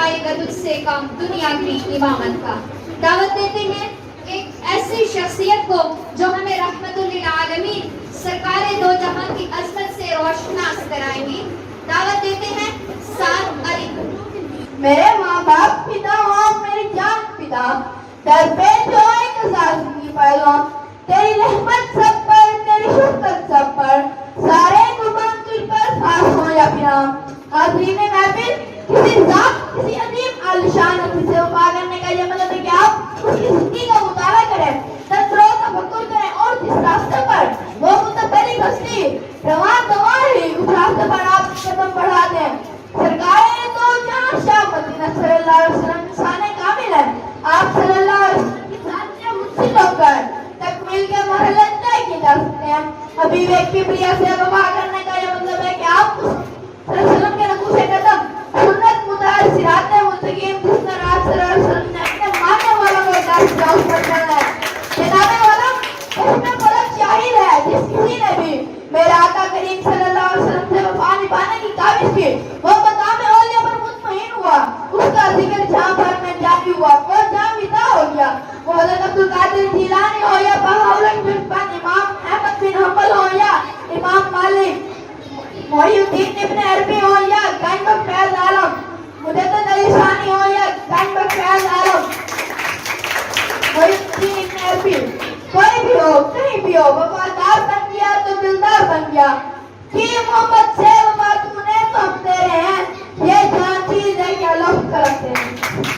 آئے گا تجھ سے کام دنیا کی امامت کا. دعوت دیتے ہیں ایک ایسی شخصیت کو جو ہمیں رحمت للعالمین سرکار دو جہاں کی عظمت سے روشناس کرائیں گی. دعوت دیتے ہیں سعد علی. میرے ماں باپ پتا اور میری جان پتا در پیش جو ایک زندگی پیغام تیری رحمت سب پر تیری شفقت سب پر سارے قربان تجھ پر خاص ہو یا پھر حاضرین محفل کسی ذات کسی عظیم عالیشان حدیث سے وفا کرنے کا یہ مطلب ہے کہ آپ اس کی زندگی کا مطالعہ کریں تدبر و تفکر کریں اور جس راستے پر وہ متبری ہستی روان دوار ہی اس راستے پر آپ قدم بڑھا دیں. سرکار تو جہاں شاہ مدینہ صلی اللہ علیہ وسلم انسان کامل ہے. آپ صلی اللہ علیہ وسلم کی ذات سے منسلک ہو کر تکمیل کے مرحلے طے کیے جا سکتے ہیں. حبیب کبریا سے